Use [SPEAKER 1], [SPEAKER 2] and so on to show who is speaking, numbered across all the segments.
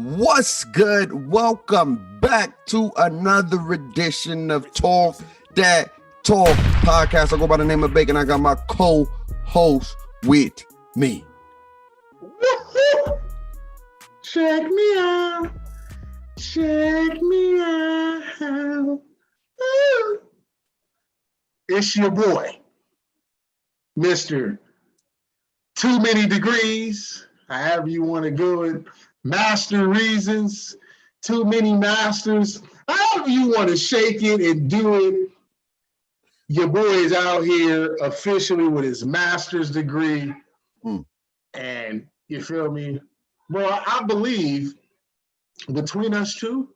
[SPEAKER 1] What's good? Welcome back to another edition of Dat Talk Podcast. I go by the name of Bacon. I got my co-host with me.
[SPEAKER 2] Check me out. Check me out. It's your boy, Mr. Too Many Degrees, however you want to go it. Master Reasons, Too Many Masters, however you want to shake it and do it. Your boy is out here officially with his master's degree. And you feel me? Bro, I believe between us two,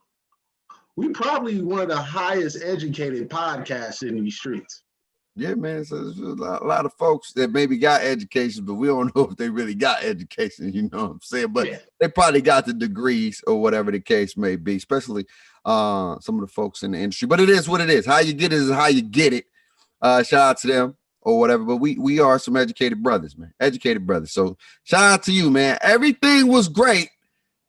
[SPEAKER 2] we probably one of the highest educated podcasts in these streets.
[SPEAKER 1] Yeah, man. So there's a lot of folks that maybe got education, but we don't know if they really got education. You know what I'm saying? But They probably got the degrees or whatever the case may be, especially some of the folks in the industry. But it is what it is. How you get it is how you get it. Shout out to them or whatever. But we are some educated brothers, man. Educated brothers. So shout out to you, man. Everything was great.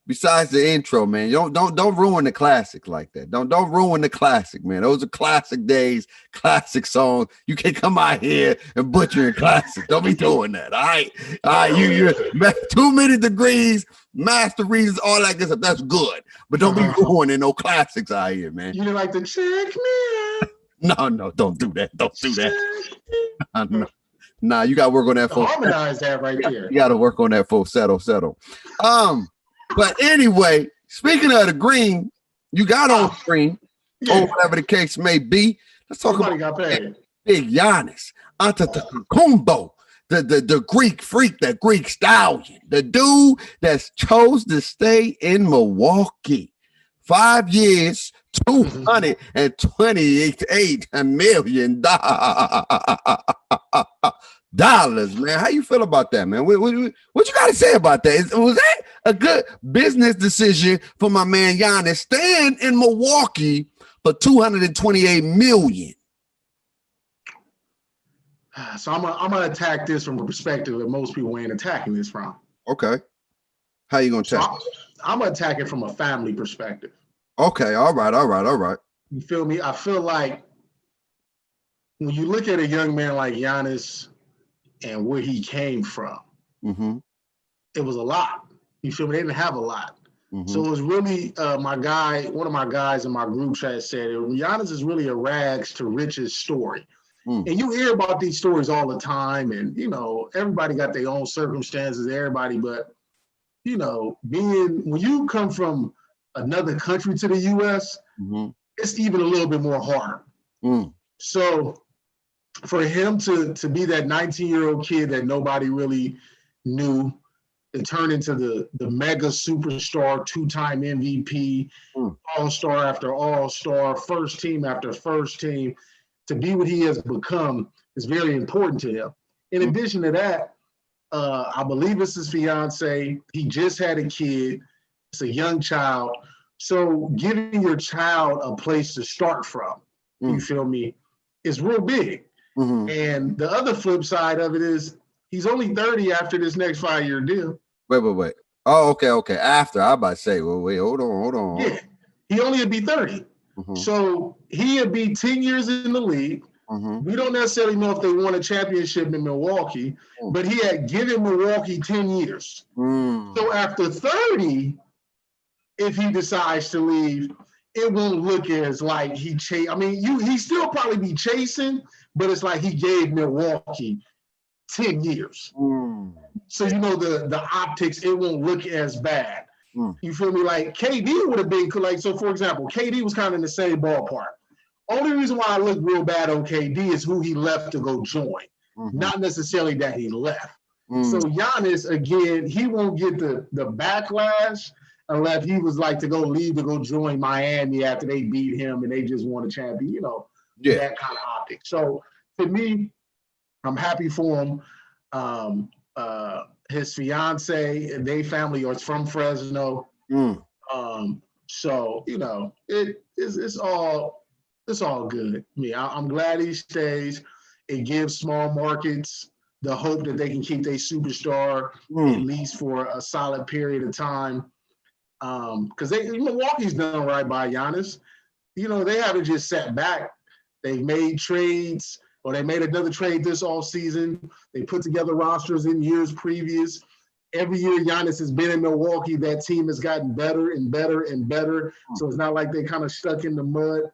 [SPEAKER 1] Besides the intro, man, don't ruin the classic like that. Don't ruin the classic, man. Those are classic days, classic songs. You can't come out here and butcher a classic. Don't be doing that. All right. You Too Many Degrees, Master Reasons, all that good stuff. That's good, but don't be ruining no classics out here, man.
[SPEAKER 2] You didn't like to check me out.
[SPEAKER 1] No, don't do that. Don't do that. Nah, you got to work on that.
[SPEAKER 2] Harmonize that right there.
[SPEAKER 1] You got to work on that full settle. But anyway, speaking of the green, you got on screen, or whatever the case may be. Let's talk about big Giannas, Antetokounmpo, the Greek freak, the Greek stallion, the dude that's chose to stay in Milwaukee. 5 years, $228 million. Man. How you feel about that, man? What you got to say about that? Was that a good business decision for my man Giannis staying in Milwaukee for $228 million?
[SPEAKER 2] So I'm gonna attack this from a perspective that most people ain't attacking this from.
[SPEAKER 1] Okay. How you gonna attack?
[SPEAKER 2] I'm gonna attack it from a family perspective.
[SPEAKER 1] Okay, all right.
[SPEAKER 2] You feel me? I feel like when you look at a young man like Giannis and where he came from, it was a lot. You feel me? They didn't have a lot. So it was really one of my guys in my group chat said, Giannis is really a rags to riches story. And you hear about these stories all the time, and, you know, everybody got their own circumstances, but, you know, when you come from another country to the U.S., it's even a little bit more hard. So for him to be that 19-year-old kid that nobody really knew and turn into the mega superstar, two-time MVP, all-star after all-star, first team after first team, to be what he has become is very important to him. In addition to that, I believe it's his fiance. He just had a kid. It's a young child. So giving your child a place to start from, you feel me, is real big. And the other flip side of it is he's only 30 after this next 5-year deal.
[SPEAKER 1] Wait. Oh, okay. After, I about to say, well, wait, hold on.
[SPEAKER 2] Yeah, he only would be 30. So he would be 10 years in the league. We don't necessarily know if they won a championship in Milwaukee, but he had given Milwaukee 10 years. So after 30, if he decides to leave, it won't look as like he chased. I mean, he still probably be chasing, but it's like he gave Milwaukee 10 years. So, you know, the optics, it won't look as bad. You feel me? Like KD would have been like, so for example, KD was kind of in the same ballpark. Only reason why I look real bad on KD is who he left to go join, not necessarily that he left. So Giannis, again, he won't get the backlash unless he was like to go join Miami after they beat him and they just won a champion, you know, that kind of optics. So for me, I'm happy for him. His fiance and their family are from Fresno. So, you know, it's all good. I mean, I'm glad he stays. It gives small markets the hope that they can keep their superstar at least for a solid period of time. Because Milwaukee's done right by Giannis. They haven't just sat back. They've made trades, or they made another trade this offseason. They put together rosters in years previous. Every year Giannis has been in Milwaukee, that team has gotten better and better and better. So it's not like they kind of stuck in the mud.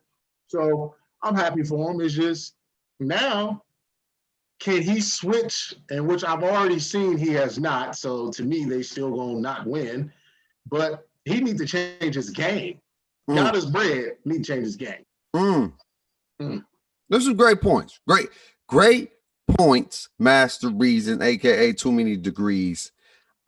[SPEAKER 2] So I'm happy for him. It's just now, can he switch? And which I've already seen he has not. So to me, they still gonna not win. But he needs to change his game. Got his bread, need to change his game.
[SPEAKER 1] Those are great points. Great points, Master Reason, aka Too Many Degrees.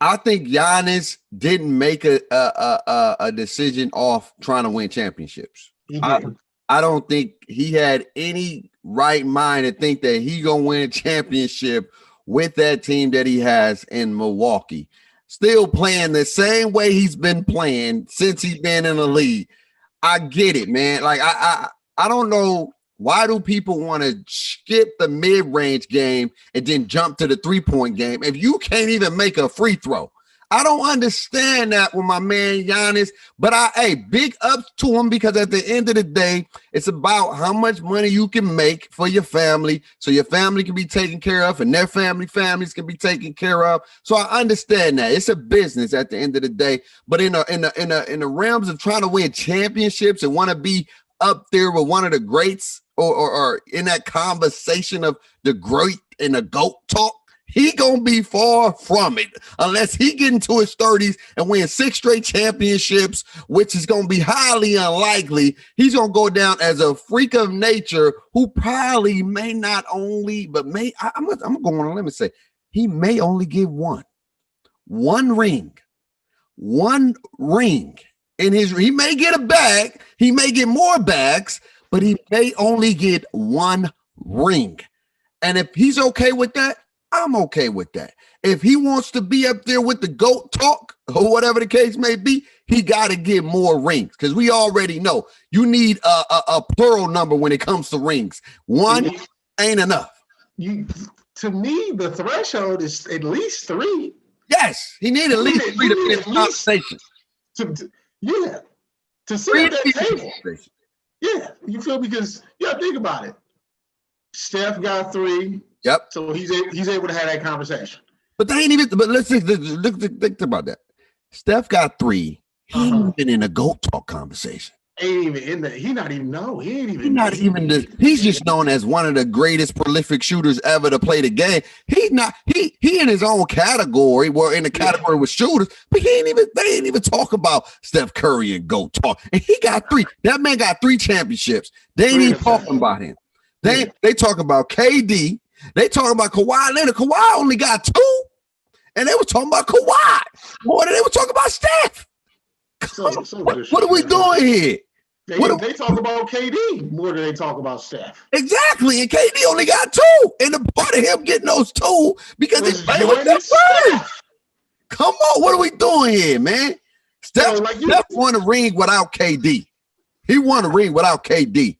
[SPEAKER 1] I think Giannis didn't make a decision off trying to win championships. I don't think he had any right mind to think that he gonna win a championship with that team that he has in Milwaukee. Still playing the same way he's been playing since he's been in the league. I get it, man. Like I don't know, why do people want to skip the mid-range game and then jump to the three-point game if you can't even make a free throw? I don't understand that with my man Giannis, but big ups to him, because at the end of the day, it's about how much money you can make for your family, so your family can be taken care of and their families can be taken care of. So I understand that it's a business at the end of the day, but in the realms of trying to win championships and want to be up there with one of the greats, or in that conversation of the great and the GOAT talk, he gonna be far from it unless he get into his 30s and win 6 straight championships, which is gonna be highly unlikely. He's gonna go down as a freak of nature who probably may not only, but I'm gonna go on a limb and say he may only get one ring in his. He may get a bag, he may get more bags, but he may only get one ring. And if he's okay with that, I'm okay with that. If he wants to be up there with the GOAT talk or whatever the case may be, he got to get more rings, because we already know you need a plural number when it comes to rings. One ain't enough.
[SPEAKER 2] To me, the threshold is at least 3.
[SPEAKER 1] Yes, he needed at least 3 to finish conversation.
[SPEAKER 2] To sit at that table. Yeah, you feel, because think about it. Steph got 3.
[SPEAKER 1] Yep.
[SPEAKER 2] So he's able to have that conversation.
[SPEAKER 1] But they ain't even. But let's think about that. Steph got 3. He ain't even in a GOAT talk conversation.
[SPEAKER 2] Ain't even in there. He not even know. He ain't even.
[SPEAKER 1] He's just known as one of the greatest prolific shooters ever to play the game. He's not. He in his own category. We're in the category with shooters, but they ain't even talk about Steph Curry and GOAT talk. And he got 3. That man got 3 championships. They ain't even talking about him. They talk about KD. They talking about Kawhi Leonard. Kawhi only got 2, and they were talking about Kawhi more than they were talking about Steph. What are we doing here?
[SPEAKER 2] They talk about KD more than they talk about Steph.
[SPEAKER 1] Exactly, and KD only got 2, and the part of him getting those 2 because he's playing with Steph. Come on, what are we doing here, man? Steph won a ring without KD. He won a ring without KD.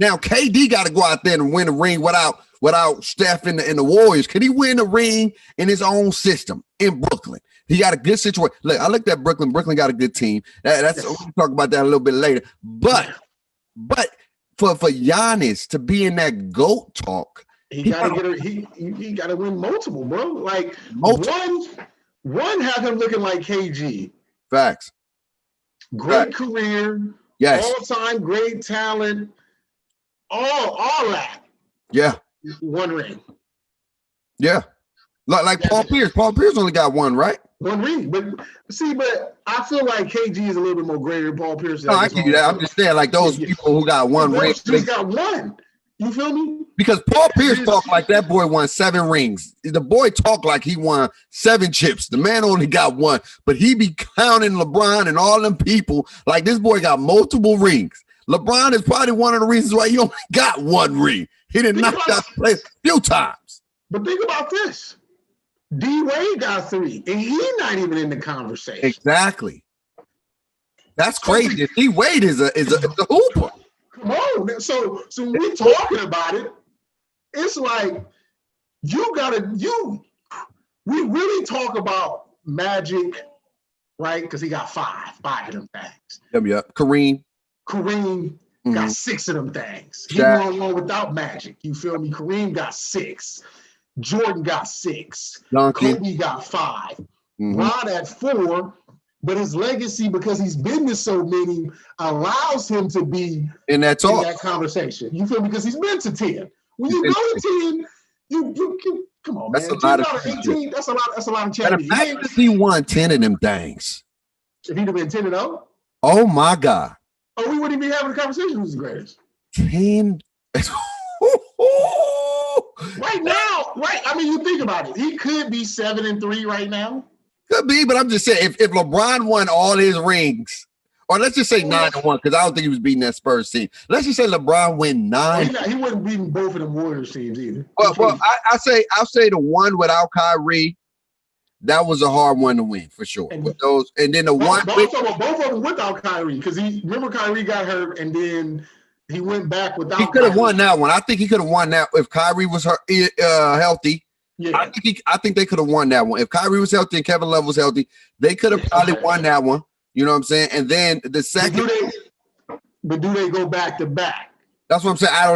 [SPEAKER 1] Now KD got to go out there and win a ring without Steph in the Warriors. Could he win a ring in his own system in Brooklyn? He got a good situation. Look, I looked at Brooklyn. Brooklyn got a good team. We'll talk about that a little bit later. But for Giannis to be in that GOAT talk,
[SPEAKER 2] he got to win multiple, bro. Like one have him looking like KG.
[SPEAKER 1] Facts.
[SPEAKER 2] Great career.
[SPEAKER 1] Yes.
[SPEAKER 2] All-time great talent. All that.
[SPEAKER 1] Yeah.
[SPEAKER 2] 1 ring.
[SPEAKER 1] Yeah. Like Paul Pierce. Paul Pierce only got 1, right?
[SPEAKER 2] 1 ring. But I feel like KG is a little bit more greater than Paul Pierce.
[SPEAKER 1] No, I give you that. I'm just saying, like those people who got 1 ring.
[SPEAKER 2] Just got 1. You feel me?
[SPEAKER 1] Because Paul Pierce talked like that boy won 7 rings. The boy talked like he won 7 chips. The man only got 1, but he be counting LeBron and all them people like this boy got multiple rings. LeBron is probably one of the reasons why he only got 1 ring. He did not out the place a few times.
[SPEAKER 2] But think about this. D-Wade got 3, and he's not even in the conversation.
[SPEAKER 1] Exactly. That's crazy. D-Wade is a hooper.
[SPEAKER 2] Come on. So when we're talking about it, it's like we really talk about Magic, right? Because he got five of them things.
[SPEAKER 1] Yep. Kareem
[SPEAKER 2] got 6 of them things. He
[SPEAKER 1] Shaq.
[SPEAKER 2] won one without Magic. You feel me? Kareem got 6. Jordan got 6.
[SPEAKER 1] Duncan.
[SPEAKER 2] Kobe got 5. Ron at 4. But his legacy, because he's been to so many, allows him to be
[SPEAKER 1] in that
[SPEAKER 2] conversation. You feel me? Because he's been to 10. When you go to 10, you come on,
[SPEAKER 1] that's
[SPEAKER 2] man.
[SPEAKER 1] A lot of
[SPEAKER 2] 18, that's a lot of champions.
[SPEAKER 1] If he won 10 of them things.
[SPEAKER 2] If he'd have been 10-0.
[SPEAKER 1] Oh my God.
[SPEAKER 2] Oh, we wouldn't even be having a conversation who's the greatest.
[SPEAKER 1] 10.
[SPEAKER 2] Right now, right? I mean, you think about it. He could be 7-3 right now.
[SPEAKER 1] Could be, but I'm just saying, if LeBron won all his rings, or let's just say 9-1, because I don't think he was beating that Spurs team. Let's just say LeBron win 9.
[SPEAKER 2] He wasn't beating both of them Warriors teams either.
[SPEAKER 1] Well, I'll say the one without Kyrie, that was a hard one to win for sure. With those, and then the one
[SPEAKER 2] both of them without Kyrie, because remember Kyrie got hurt, and then he went back without.
[SPEAKER 1] He could have won that one. I think he could have won that if Kyrie was healthy.
[SPEAKER 2] Yeah.
[SPEAKER 1] I think they could have won that one. If Kyrie was healthy and Kevin Love was healthy, they could have probably won that one. You know what I'm saying? And then the second.
[SPEAKER 2] But do they go back to back?
[SPEAKER 1] That's what I'm saying. I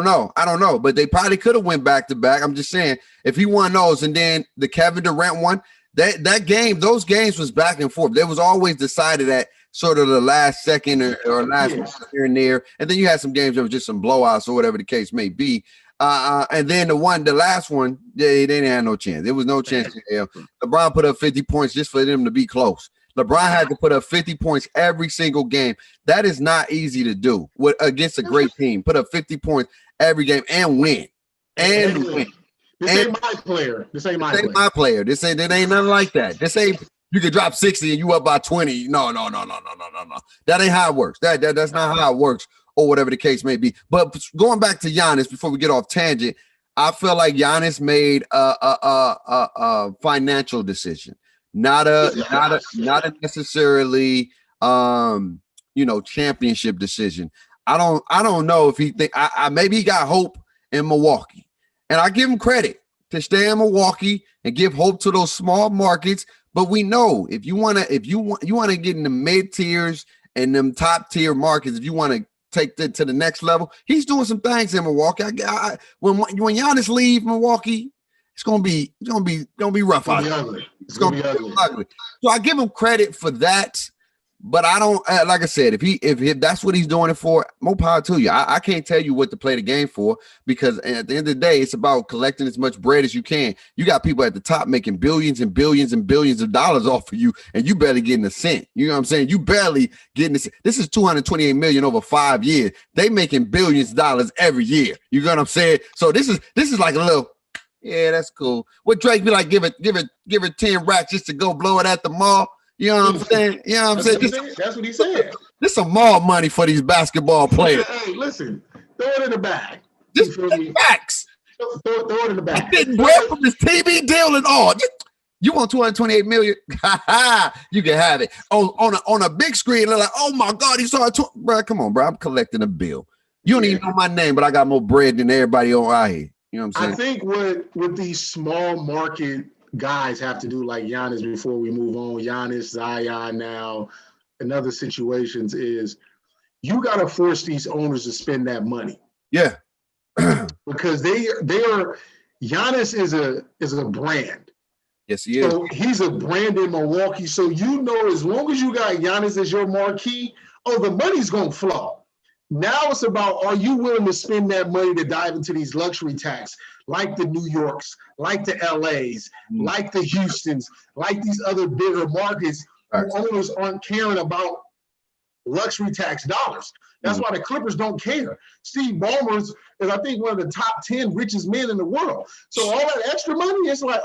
[SPEAKER 1] don't know. But they probably could have went back to back. I'm just saying, if he won those and then the Kevin Durant one, those games was back and forth. They was always decided at sort of the last second or last here and there. And then you had some games that were just some blowouts or whatever the case may be. And then the last one, they didn't have no chance. There was no chance in hell. LeBron put up 50 points just for them to be close. LeBron had to put up 50 points every single game. That is not easy to do against a great team. Put up 50 points every game and win. Win.
[SPEAKER 2] This ain't my player. This ain't
[SPEAKER 1] my player. This ain't nothing like that. This ain't you could drop 60 and you up by 20. No. That ain't how it works. That's not how it works. Or whatever the case may be. But going back to Giannis before we get off tangent, I feel like Giannis made a financial decision, not a necessarily championship decision. I don't know if he think maybe he got hope in Milwaukee, and I give him credit to stay in Milwaukee and give hope to those small markets. But we know if you want to get in the mid tiers and them top tier markets, if you want to take that to the next level. He's doing some things in Milwaukee. When Giannis leave Milwaukee, it's gonna be rough out there. It's gonna be ugly. So I give him credit for that, but I don't like I said, if that's what he's doing it for, more power to you. I can't tell you what to play the game for, because at the end of the day, it's about collecting as much bread as you can. You got people at the top making billions and billions and billions of dollars off of you, and you barely getting a cent. You know what I'm saying? You barely getting a cent. This is $228 million over 5 years. They making billions of dollars every year. You know what I'm saying? So this is like a little, yeah, that's cool. What Drake be like, give it 10 racks just to go blow it at the mall. You know what I'm saying? You know what I'm saying?
[SPEAKER 2] That's what he said.
[SPEAKER 1] This some mall money for these basketball players.
[SPEAKER 2] Hey, listen, throw it in the bag.
[SPEAKER 1] Just facts.
[SPEAKER 2] Throw it in the bag.
[SPEAKER 1] Getting bread from this TV deal and all. You want $228 million? You can have it on a big screen. They're like, oh my God, he saw it. Bro, come on, bro. I'm collecting a bill. You don't even know my name, but I got more bread than everybody on out here. You know what I'm saying?
[SPEAKER 2] I think what these small market guys have to do, like Giannis, before we move on, Giannis, Zion now, and other situations, is you got to force these owners to spend that money.
[SPEAKER 1] Yeah.
[SPEAKER 2] Because they are Giannis is a brand.
[SPEAKER 1] Yes, he is.
[SPEAKER 2] So he's a brand in Milwaukee. So as long as you got Giannis as your marquee, the money's gonna flow. Now it's about, are you willing to spend that money to dive into these luxury tax, like the New Yorks, like the LAs, like the Houstons, like these other bigger markets where owners aren't caring about luxury tax dollars. That's why the Clippers don't care. Steve Ballmer is, I think, one of the top 10 richest men in the world. So all that extra money, it's like,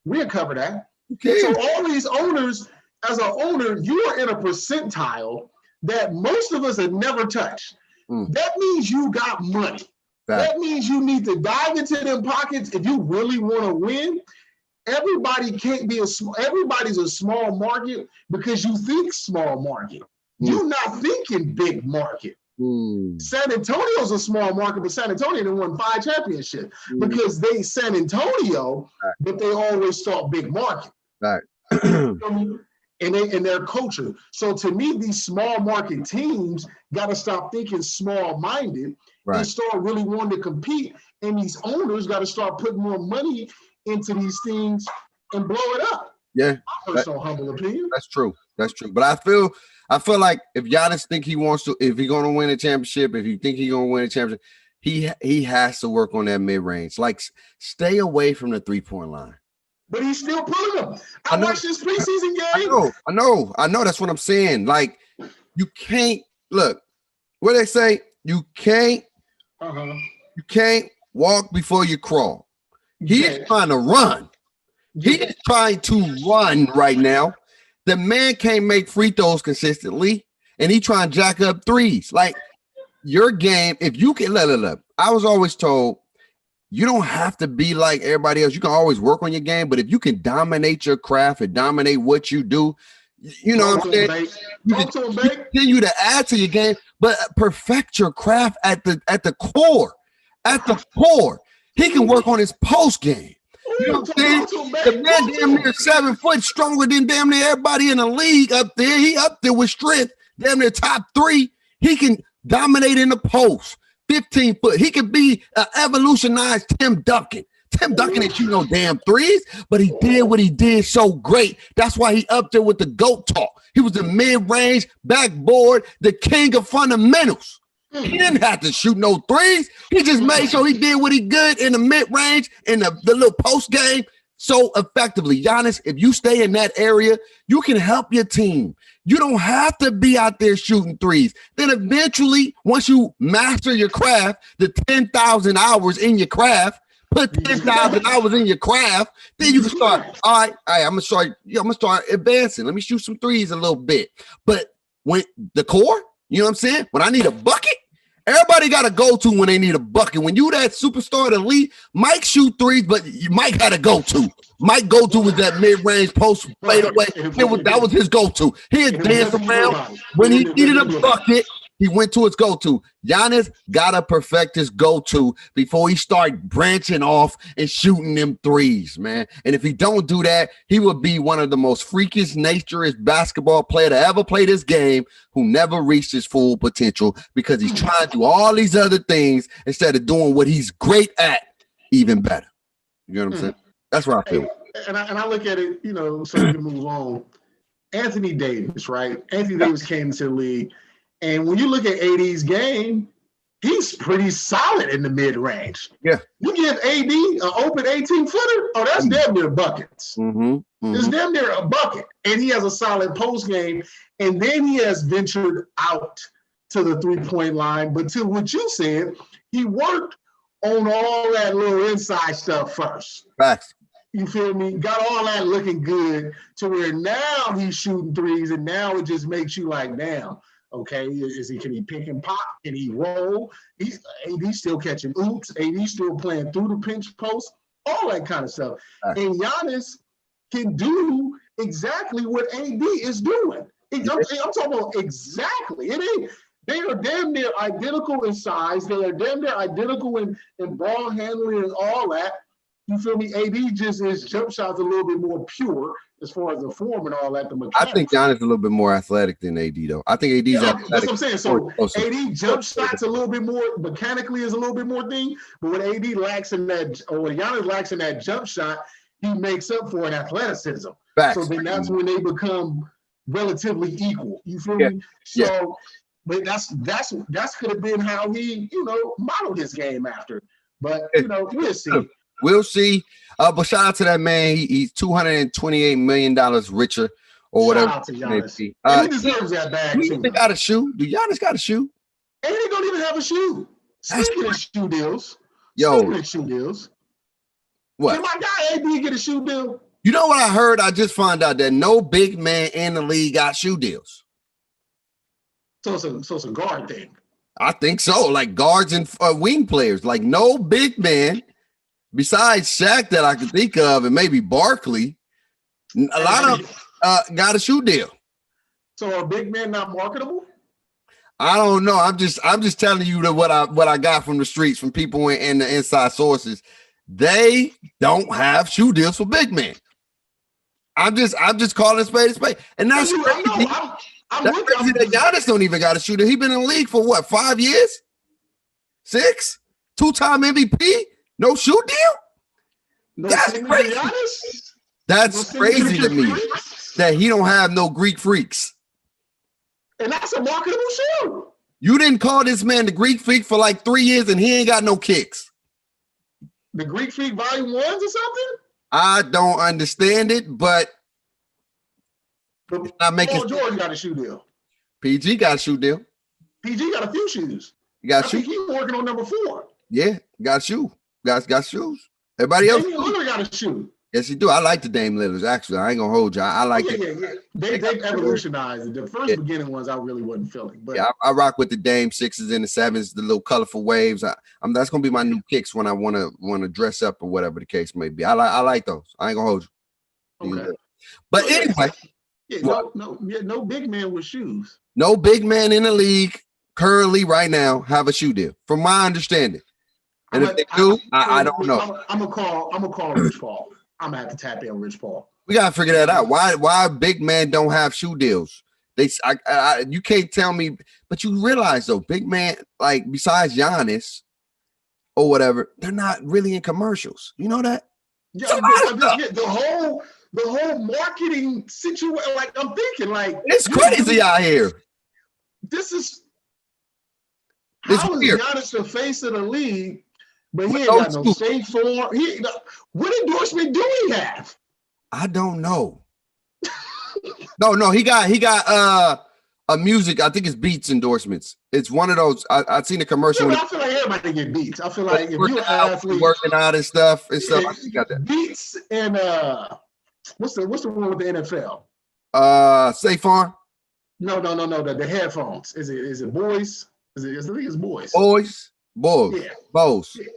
[SPEAKER 2] we'll cover that. Okay. So all these owners, as an owner, you are in a percentile that most of us have never touched. That means you got money. That means you need to dive into them pockets if you really want to win. Everybody can't be everybody's a small market because you think small market. You're not thinking big market. San Antonio's a small market, but San Antonio done won 5 championships because they San Antonio, but they always thought big market.
[SPEAKER 1] Right.
[SPEAKER 2] and their culture. So to me, these small market teams got to stop thinking small-minded and start really wanting to compete. And these owners got to start putting more money into these things and blow it up.
[SPEAKER 1] Yeah,
[SPEAKER 2] my personal humble opinion.
[SPEAKER 1] That's true. But I feel like if Giannis think he wants to, if he's going to win a championship, if you think he's going to win a championship, he has to work on that mid range. Like, stay away from the 3-point line.
[SPEAKER 2] But he's still pulling them. I watched this preseason game.
[SPEAKER 1] I know. That's what I'm saying. Like, you can't look. What they say? You can't walk before you crawl. He's trying to run. He is trying to run right now. The man can't make free throws consistently, and he trying to jack up threes. Like, your game, if you can look. I was always told you don't have to be like everybody else. You can always work on your game, but if you can dominate your craft and dominate what you do, you know what I'm saying? You continue to add to your game, but perfect your craft at the core. At the core, he can work on his post game. You know what I'm saying? The man damn near 7 foot, stronger than damn near everybody in the league up there. He up there with strength, damn near top 3. He can dominate in the post. 15 foot. He could be an evolutionized Tim Duncan. Tim Duncan ain't shoot no damn threes, but he did what he did so great. That's why he up there with the GOAT talk. He was the mid-range, backboard, the king of fundamentals. He didn't have to shoot no threes. He just made sure he did what he good in the mid-range, in the little post game so effectively. Giannis, if you stay in that area, you can help your team. You don't have to be out there shooting threes. Then eventually, once you master your craft, the 10,000 hours in your craft, put 10,000 hours in your craft, then you can start, all right, I'm gonna start advancing. Let me shoot some threes a little bit. But when the core, you know what I'm saying? When I need a bucket, everybody got a go-to when they need a bucket. When you that superstar elite, Mike shoot threes, but Mike had a go-to. Mike go-to was that mid-range post fadeaway. That was his go-to. He'd dance around. When he needed a bucket, he went to his go-to. Giannis gotta perfect his go-to before he start branching off and shooting them threes, man. And if he don't do that, he would be one of the most freakish, naturist basketball player to ever play this game who never reached his full potential because he's trying to do all these other things instead of doing what he's great at even better. You know what I'm saying? That's what I feel.
[SPEAKER 2] And I look at it, so we can move on. Anthony Davis, right? Anthony Davis came into the league. And when you look at AD's game, he's pretty solid in the mid-range.
[SPEAKER 1] Yeah.
[SPEAKER 2] You give AD an open 18-footer, that's damn near buckets. It's damn near a bucket. And he has a solid post game. And then he has ventured out to the three-point line. But to what you said, he worked on all that little inside stuff first.
[SPEAKER 1] Facts.
[SPEAKER 2] You feel me? Got all that looking good to where now he's shooting threes, and now it just makes you like, damn. Okay, can he pick and pop? Can he roll? AD's still catching oops. AD's still playing through the pinch post, all that kind of stuff. Right. And Giannis can do exactly what AD is doing. I'm talking about exactly. They are damn near identical in size. They are damn near identical in ball handling and all that. You feel me? AD just his jump shot's a little bit more pure as far as the form and all that. The mechanics.
[SPEAKER 1] I think Giannis is a little bit more athletic than AD, though. I think AD's athletic.
[SPEAKER 2] That's what I'm saying. So AD jump shots a little bit more mechanically is a little bit more thing, but what AD lacks in that, or what Giannis lacks in that jump shot, he makes up for in athleticism.
[SPEAKER 1] Facts.
[SPEAKER 2] So then that's when they become relatively equal. You feel me? So, but that's could have been how he modeled his game after. But we'll see.
[SPEAKER 1] We'll see. But shout out to that man. He's $228 million richer or whatever.
[SPEAKER 2] Shout out to Giannis. He deserves that bag too.
[SPEAKER 1] They got a shoe. Do Giannis got a shoe?
[SPEAKER 2] And they don't even have a shoe. Speaking of shoe deals.
[SPEAKER 1] What?
[SPEAKER 2] Can my guy AD get a shoe deal?
[SPEAKER 1] You know what I heard? I just found out that no big man in the league got shoe deals.
[SPEAKER 2] So it's a guard thing.
[SPEAKER 1] I think so. Like guards and wing players. Like no big man. Besides Shaq that I can think of, and maybe Barkley, a lot of got a shoe deal.
[SPEAKER 2] So are big men not marketable?
[SPEAKER 1] I don't know. I'm just telling you that what I got from the streets, from people in the inside sources. They don't have shoe deals for big men. I'm just calling spade a spade. And that's crazy. That's crazy that Giannis don't even got a shooter. He been in the league for what, 5 years? 6? 2-time MVP? No shoe deal? That's crazy. That's crazy to me that he don't have no Greek freaks.
[SPEAKER 2] And that's a marketable shoe.
[SPEAKER 1] You didn't call this man the Greek freak for like 3 years and he ain't got no kicks.
[SPEAKER 2] The Greek freak volume 1s or something?
[SPEAKER 1] I don't understand it, but it's not making
[SPEAKER 2] Paul George got a shoe deal.
[SPEAKER 1] PG got a shoe deal.
[SPEAKER 2] PG got a few shoes.
[SPEAKER 1] You got shoes?
[SPEAKER 2] He's working on number 4.
[SPEAKER 1] Yeah, got a shoe. Got shoes. Everybody else
[SPEAKER 2] got a shoe.
[SPEAKER 1] Yes, he do. I like the Dame Lillards, actually. I ain't gonna hold you. I like it.
[SPEAKER 2] Yeah. They've evolutionized. The first beginning ones I really wasn't feeling. But
[SPEAKER 1] yeah, I rock with the Dame 6s and the 7s, the little colorful waves. That's gonna be my new kicks when I wanna dress up or whatever the case may be. I like those. I ain't gonna hold you.
[SPEAKER 2] Okay.
[SPEAKER 1] But anyway.
[SPEAKER 2] No big man with shoes.
[SPEAKER 1] No big man in the league currently right now have a shoe deal, from my understanding. And if they do, I don't know.
[SPEAKER 2] I'm gonna call Rich Paul. I'm gonna have to tap in Rich Paul.
[SPEAKER 1] We gotta figure that out. Why big men don't have shoe deals? You can't tell me, but you realize though, big man, like besides Giannis or whatever, they're not really in commercials. You know that?
[SPEAKER 2] Yeah, the whole marketing situation. Like I'm thinking, like
[SPEAKER 1] it's crazy out here.
[SPEAKER 2] This is how is Giannis the face of the league? But he ain't got no safe form. What endorsement do he have?
[SPEAKER 1] I don't know. No, he got a music. I think it's Beats endorsements. It's one of those. I've seen the commercial.
[SPEAKER 2] Yeah, I feel like everybody get Beats. I feel like if you're an athlete,
[SPEAKER 1] working out and stuff. I think got that.
[SPEAKER 2] Beats and what's the one with the NFL?
[SPEAKER 1] Safe Farm.
[SPEAKER 2] No. The headphones. Is it boys? I think it's boys.
[SPEAKER 1] Boys.
[SPEAKER 2] Yeah.
[SPEAKER 1] Bows.
[SPEAKER 2] Yeah.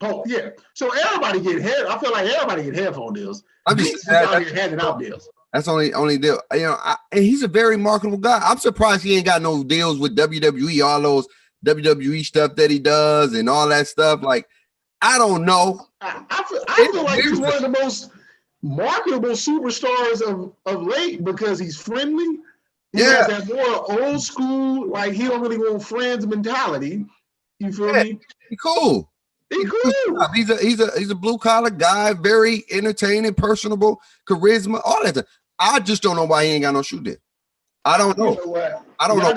[SPEAKER 2] Oh yeah, so everybody get I feel like everybody get headphone deals.
[SPEAKER 1] I'm just
[SPEAKER 2] out here handing out deals.
[SPEAKER 1] That's only deal. You know, and he's a very marketable guy. I'm surprised he ain't got no deals with WWE, all those WWE stuff that he does and all that stuff. Like, I don't know.
[SPEAKER 2] I feel like he's one of the most marketable superstars of late because he's friendly. He has that more old school, like he don't really want friends mentality. You feel me?
[SPEAKER 1] He cool. He's a blue collar guy, very entertaining, personable, charisma, all that stuff. I just don't know why he ain't got no shoe deal. I don't know.
[SPEAKER 2] You know what?
[SPEAKER 1] I don't know.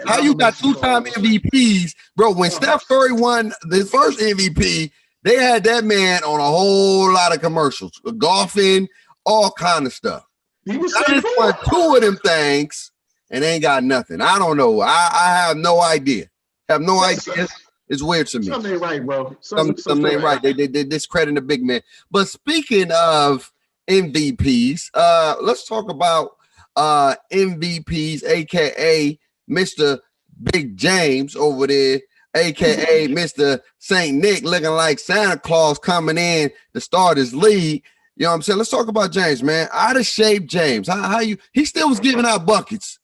[SPEAKER 1] How you got 2-time MVPs, bro? When Steph Curry won the first MVP, they had that man on a whole lot of commercials, golfing, all kind of stuff.
[SPEAKER 2] He was
[SPEAKER 1] just won 2 of them things and ain't got nothing. I don't know. I have no idea. It's weird to me.
[SPEAKER 2] Something ain't right, bro.
[SPEAKER 1] Something ain't right. They discrediting the big man. But speaking of MVPs, let's talk about MVPs, aka Mr. Big James over there, aka Mr. Saint Nick, looking like Santa Claus coming in to start his league. You know what I'm saying? Let's talk about James, man. Out of shape James. He still was giving out buckets.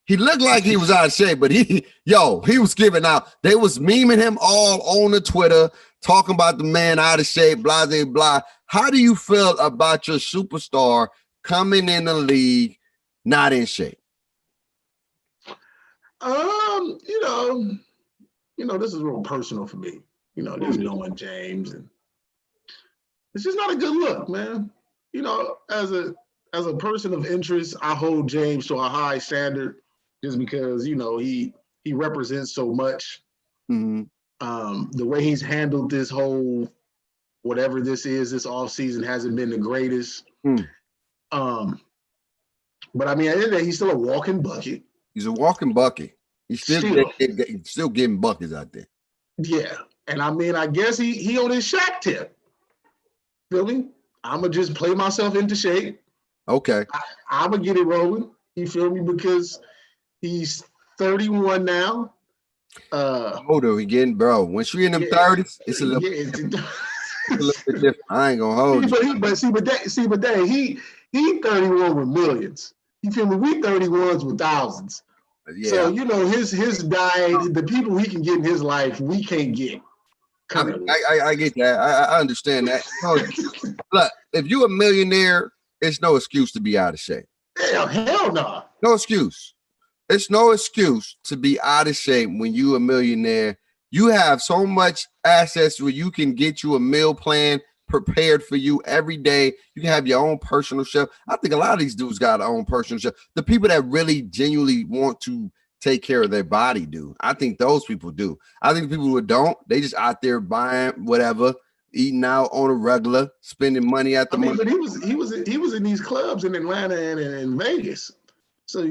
[SPEAKER 1] He looked like he was out of shape, but he was giving out. They was memeing him all on the Twitter, talking about the man out of shape, blah, blah, blah. How do you feel about your superstar coming in the league not in shape?
[SPEAKER 2] This is real personal for me. Just knowing James, and it's just not a good look, man. As a person of interest, I hold James to a high standard. Just because, he represents so much. Mm-hmm. The way he's handled this whole, whatever this offseason hasn't been the greatest. But I mean, at the end of the day, he's still a walking bucket.
[SPEAKER 1] He's a walking bucket. He's still getting buckets out there.
[SPEAKER 2] Yeah. And I mean, I guess he on his Shaq tip. Feel me? I'm going to just play myself into shape.
[SPEAKER 1] Okay.
[SPEAKER 2] I'm going to get it rolling. You feel me? Because he's 31 now.
[SPEAKER 1] Older we getting, bro. Once you're in them 30s, it's a little bit different. I ain't gonna hold you.
[SPEAKER 2] But he 31 with millions. You feel me? We 31s with thousands. Yeah. So his diet, the people he can get in his life, we can't get.
[SPEAKER 1] I get that. I understand that. Look, if you're a millionaire it's no excuse to be out of shape.
[SPEAKER 2] Hell no.
[SPEAKER 1] No excuse. It's no excuse to be out of shape when you a millionaire. You have so much assets where you can get you a meal plan prepared for you every day. You can have your own personal chef. I think a lot of these dudes got their own personal chef. The people that really genuinely want to take care of their body do. I think those people do. I think the people who don't, they just out there buying whatever, eating out on a regular, spending money at the
[SPEAKER 2] but he was in these clubs in Atlanta and in Vegas. So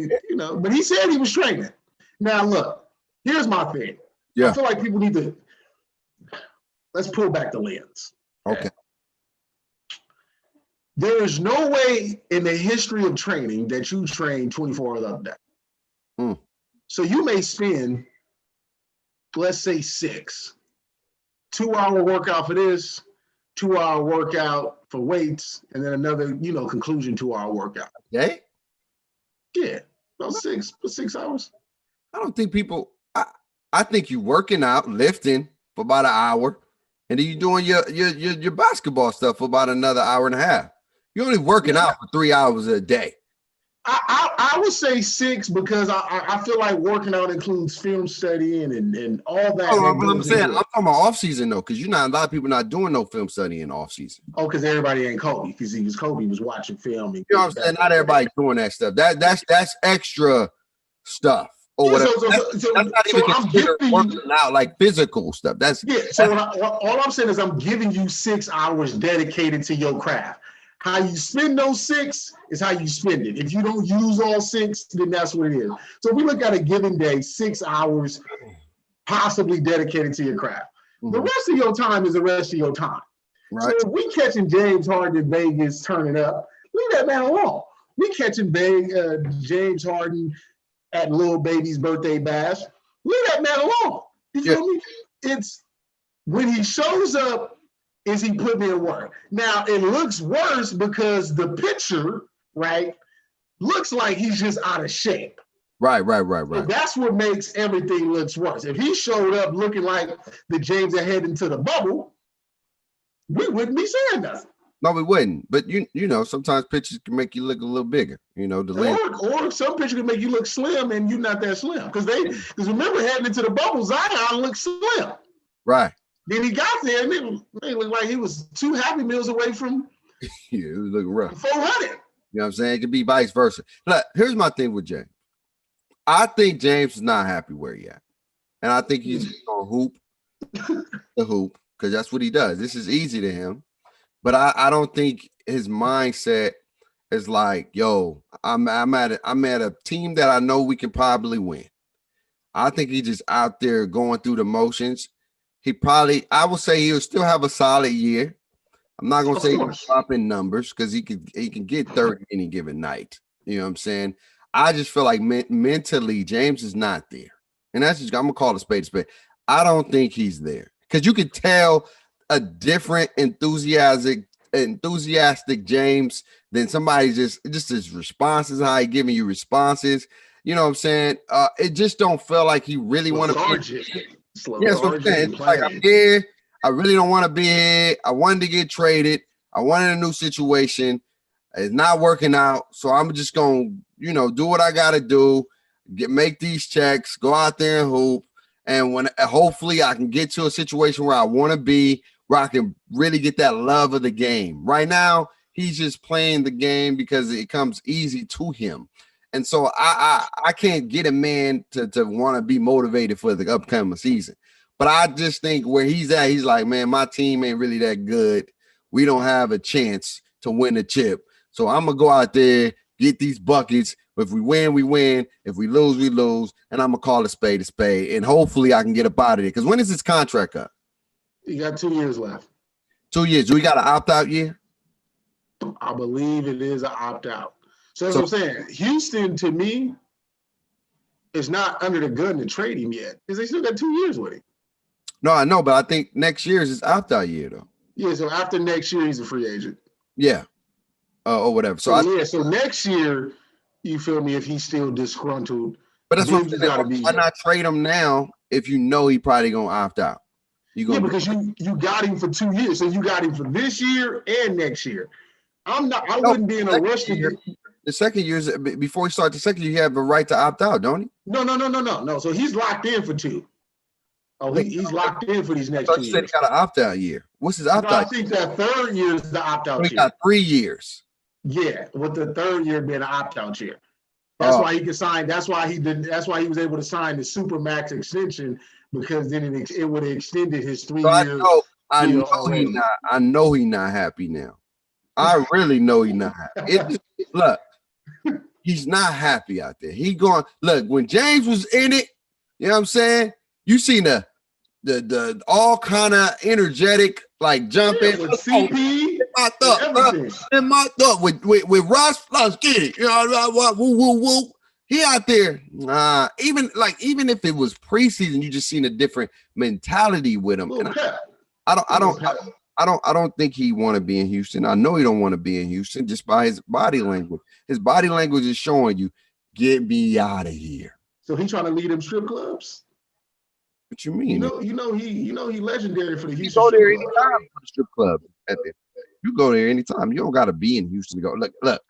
[SPEAKER 2] but he said he was training. Now look, here's my thing. I feel like people need to let's pull back the lens.
[SPEAKER 1] Okay.
[SPEAKER 2] There is no way in the history of training that you train 24 hours a day. So you may spend, let's say 6, 2-hour workout for this, 2-hour workout for weights, and then another, conclusion 2-hour workout.
[SPEAKER 1] Okay.
[SPEAKER 2] Yeah, about 6 hours.
[SPEAKER 1] I don't think people. I think you working out, lifting for about an hour, and then you doing your basketball stuff for about another hour and a half. You're only working out for 3 hours a day.
[SPEAKER 2] I would say 6 because I feel like working out includes film studying and all that.
[SPEAKER 1] Oh, I'm saying I'm talking about off season though, because a lot of people not doing no film studying in off season.
[SPEAKER 2] Oh, because everybody ain't Kobe, because Kobe was watching film.
[SPEAKER 1] You know what I'm saying? Not everybody doing that stuff. That's extra stuff. Or whatever. That's not even considered working out, like physical stuff.
[SPEAKER 2] All I'm saying is I'm giving you 6 hours dedicated to your craft. How you spend those 6 is how you spend it. If you don't use all 6, then that's what it is. So if we look at a given day, 6 hours possibly dedicated to your craft. The rest of your time is the rest of your time. Right. So if we catching James Harden in Vegas turning up, leave that man alone. We catching James Harden at Lil Baby's birthday bash, leave that man alone. You feel me? It's when he shows up, is he putting in work? Now it looks worse because the picture, right, looks like he's just out of shape.
[SPEAKER 1] Right.
[SPEAKER 2] So that's what makes everything looks worse. If he showed up looking like the James that head into the bubble, we wouldn't be saying nothing.
[SPEAKER 1] No, we wouldn't. But you know, sometimes pictures can make you look a little bigger.
[SPEAKER 2] Or some pictures can make you look slim and you're not that slim. Because remember heading into the bubble, Zion looked slim.
[SPEAKER 1] Right.
[SPEAKER 2] Then he got there and it looked like he was 2 Happy Meals away from
[SPEAKER 1] it was looking rough.
[SPEAKER 2] 400.
[SPEAKER 1] You know what I'm saying? It could be vice versa. Look, here's my thing with James. I think James is not happy where he at. And I think he's gonna hoop the hoop because that's what he does. This is easy to him. But I don't think his mindset is like, yo, I'm at a team that I know we can probably win. I think he's just out there going through the motions. I would say he'll still have a solid year. I'm not gonna say he's dropping numbers because he can get 30 any given night. You know what I'm saying? I just feel like mentally James is not there, and I'm gonna call it a spade a spade. I don't think he's there because you could tell a different enthusiastic James than somebody just his responses, how he giving you responses. You know what I'm saying? It just don't feel like he really want to be. Yeah, that's what I'm saying. It's like I'm here. I really don't want to be here. I wanted to get traded. I wanted a new situation. It's not working out. So I'm just gonna, do what I gotta do, make these checks, go out there and hoop. And when hopefully I can get to a situation where I want to be, where I can really get that love of the game. Right now, he's just playing the game because it comes easy to him. And so I can't get a man to want to be motivated for the upcoming season. But I just think where he's at, he's like, man, my team ain't really that good. We don't have a chance to win the chip. So I'm going to go out there, get these buckets. If we win, we win. If we lose, we lose. And I'm going to call a spade a spade. And hopefully I can get up out of it. Because when is his contract up?
[SPEAKER 2] You got 2 years left.
[SPEAKER 1] 2 years. Do we got an opt-out year?
[SPEAKER 2] I believe it is an opt-out. So that's what I'm saying. Houston, to me, is not under the gun to trade him yet. Because they still got 2 years with him.
[SPEAKER 1] No, I know. But I think next year is his opt-out year, though.
[SPEAKER 2] Yeah, so after next year, he's a free agent.
[SPEAKER 1] Yeah. Or whatever. So
[SPEAKER 2] next year, you feel me, if he's still disgruntled.
[SPEAKER 1] But that's what why not trade him now if you know he probably going to opt out?
[SPEAKER 2] Because you got him for 2 years. So you got him for this year and next year. I wouldn't be in a rush to get.
[SPEAKER 1] The second year, before he starts the second year, you have a right to opt out, don't he?
[SPEAKER 2] No. So he's locked in for 2. Oh, he's locked in for these next 2 years.
[SPEAKER 1] You said he got an opt-out year. What's his opt-out?
[SPEAKER 2] I think that third year is the opt-out year.
[SPEAKER 1] He got 3 years.
[SPEAKER 2] Yeah, with the third year being an opt-out year. That's why he could sign. That's why he did. That's why he was able to sign the Supermax extension, because then it would have extended his 3 years.
[SPEAKER 1] I know he's not happy now. I really know he's not happy. Look, he's not happy out there. He going, look, when James was in it, you know what I'm saying? You seen the all kind of energetic, like jumping
[SPEAKER 2] with CP.
[SPEAKER 1] In my thought with Ross, let's get it. You know, woo. He out there. Even if it was preseason, you just seen a different mentality with him. And I don't think he want to be in Houston. I know he don't want to be in Houston just by his body language. His body language is showing you, get me out of here.
[SPEAKER 2] So he trying to lead them strip clubs.
[SPEAKER 1] What you mean?
[SPEAKER 2] You know he legendary for the Houston.
[SPEAKER 1] You go there anytime for the strip club. You go there anytime. You don't got to be in Houston to go. Look.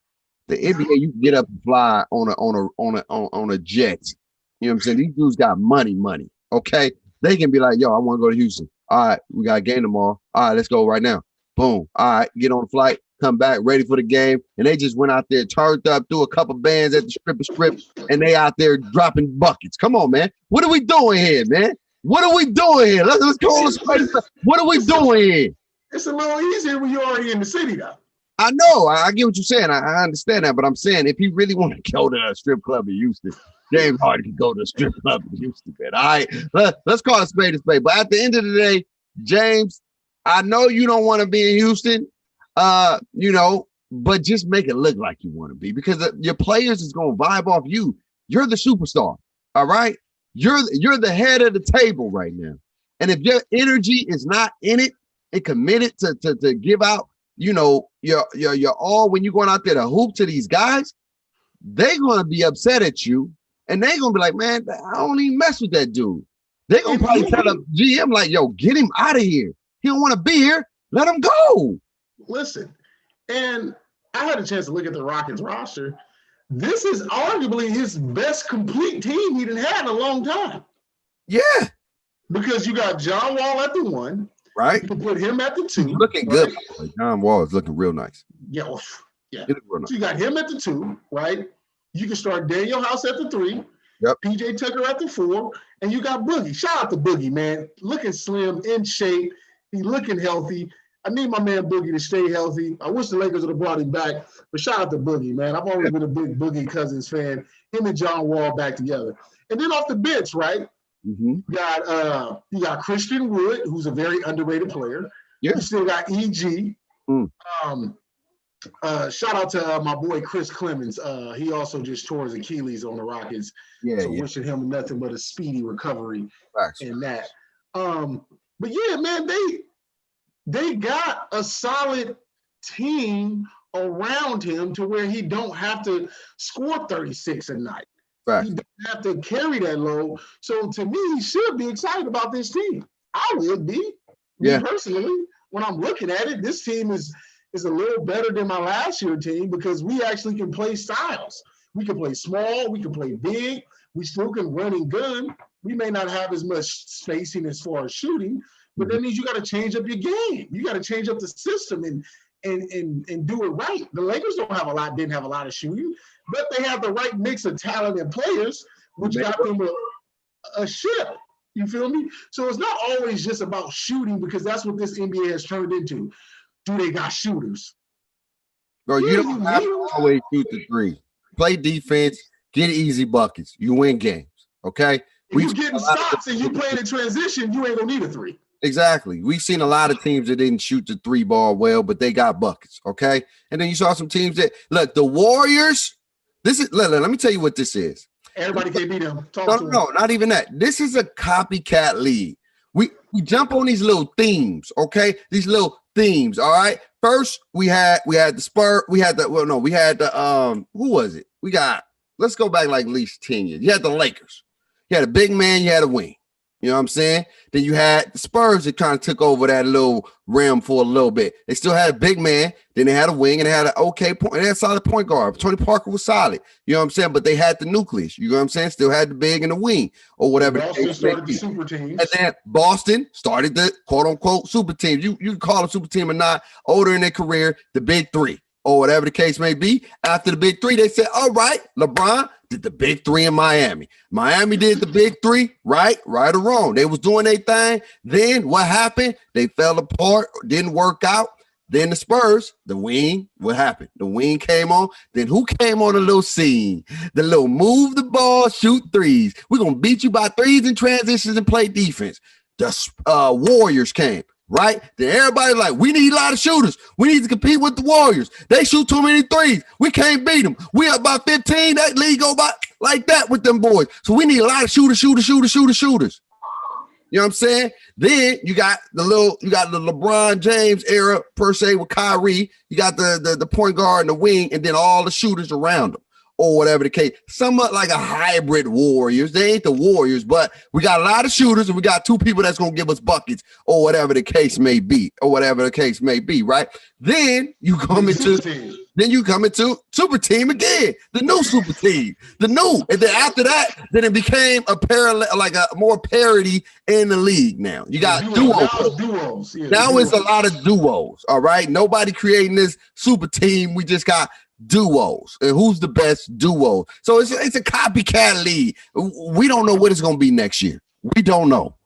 [SPEAKER 1] The NBA, you can get up and fly on a jet. You know what I'm saying? These dudes got money. Okay, they can be like, yo, I want to go to Houston. All right, we got a game tomorrow. All right, let's go right now. Boom. All right, get on the flight, come back, ready for the game. And they just went out there, turned up, threw a couple bands at the strip, and they out there dropping buckets. Come on, man. What are we doing here, man? What are we doing here? Let's call this place. What are we doing here?
[SPEAKER 2] It's a little easier when you're already in the city, though.
[SPEAKER 1] I know. I get what you're saying. I understand that. But I'm saying, if he really want to go to a strip club in Houston, James Harden can go to a strip club in Houston, man. All right. Let's call it spade a spade. But at the end of the day, James, I know you don't want to be in Houston, but just make it look like you want to be, because your players is going to vibe off you. You're the superstar. All right. You're the head of the table right now. And if your energy is not in it and committed to give out, you're all, when you're going out there to hoop to these guys, they're going to be upset at you, and they're going to be like, man, I don't even mess with that dude. They're going to probably tell the GM, like, yo, get him out of here. He don't want to be here. Let him go.
[SPEAKER 2] Listen, and I had a chance to look at the Rockets roster. This is arguably his best complete team he didn't have in a long time.
[SPEAKER 1] Yeah.
[SPEAKER 2] Because you got John Wall at the 1.
[SPEAKER 1] Right.
[SPEAKER 2] You can put him at the 2.
[SPEAKER 1] He's looking good. John Wall is looking real nice.
[SPEAKER 2] Yeah. So you got him at the 2, right? You can start Daniel House at the 3.
[SPEAKER 1] Yep.
[SPEAKER 2] PJ Tucker at the 4. And you got Boogie. Shout out to Boogie, man. Looking slim, in shape. He's looking healthy. I need my man Boogie to stay healthy. I wish the Lakers would have brought him back. But shout out to Boogie, man. I've always been a big Boogie Cousins fan. Him and John Wall back together. And then off the bench, right?
[SPEAKER 1] Mm-hmm.
[SPEAKER 2] You got Christian Wood, who's a very underrated player.
[SPEAKER 1] Yeah.
[SPEAKER 2] You still got EG. Shout out to my boy Chris Clemens. He also just tore his Achilles on the Rockets. Wishing him nothing but a speedy recovery in that. But yeah, man, they got a solid team around him to where he don't have to score 36 a night. Right. He doesn't have to carry that load. So to me, he should be excited about this team. I would be. Me personally, when I'm looking at it, this team is a little better than my last year team, because we actually can play styles. We can play small. We can play big. We still can run and gun. We may not have as much spacing as far as shooting, but that means you got to change up your game. You got to change up the system and do it right. The Lakers didn't have a lot of shooting, but they have the right mix of talent and players, which got them a ship. You feel me? So it's not always just about shooting, because that's what this NBA has turned into. Do they got shooters?
[SPEAKER 1] Bro, you don't have to always shoot the 3. Play defense, get easy buckets. You win games, okay?
[SPEAKER 2] If you getting stops and you playing in transition, you ain't gonna need a 3.
[SPEAKER 1] Exactly. We've seen a lot of teams that didn't shoot the 3 ball well, but they got buckets, okay? And then you saw some teams that, look, the Warriors, let me tell you what this is.
[SPEAKER 2] Everybody can't beat them.
[SPEAKER 1] No, not even that. This is a copycat league. We jump on these little themes, okay? These little themes, all right? First, we had the Spurs. We had the who was it? Let's go back like at least 10 years. You had the Lakers. You had a big man, you had a wing. You know what I'm saying? Then you had the Spurs that kind of took over that little rim for a little bit. They still had a big man. Then they had a wing and they had an okay point. They had a solid point guard. Tony Parker was solid. You know what I'm saying? But they had the nucleus. You know what I'm saying? Still had the big and the wing or whatever.
[SPEAKER 2] Boston started the super teams.
[SPEAKER 1] And then Boston started the quote unquote super teams. You can call them super team or not. Older in their career, the big three or whatever the case may be. After the big three, they said, all right, LeBron did the big three in Miami. Miami did the big three, right or wrong. They was doing their thing. Then what happened? They fell apart, didn't work out. Then the Spurs, the wing, what happened? The wing came on. Then who came on the little scene? The little move the ball, shoot threes. We're going to beat you by threes and transitions and play defense. The Warriors came. Right? Then everybody like, we need a lot of shooters. We need to compete with the Warriors. They shoot too many threes. We can't beat them. We up by 15. That league go by like that with them boys. So we need a lot of shooters. You know what I'm saying? Then you got the LeBron James era per se with Kyrie. You got the point guard and the wing, and then all the shooters around them. Or whatever the case, somewhat like a hybrid Warriors. They ain't the Warriors, but we got a lot of shooters and we got two people that's going to give us buckets or whatever the case may be, right? Then you come into super team again, the new super team, and then after that, then it became a parallel, like a more parity in the league. Now you got duos. Now it's a lot of duos. All right, nobody creating this super team. We just got duos, and who's the best duo? So it's a copycat league. We don't know what it's going to be next year. We don't know.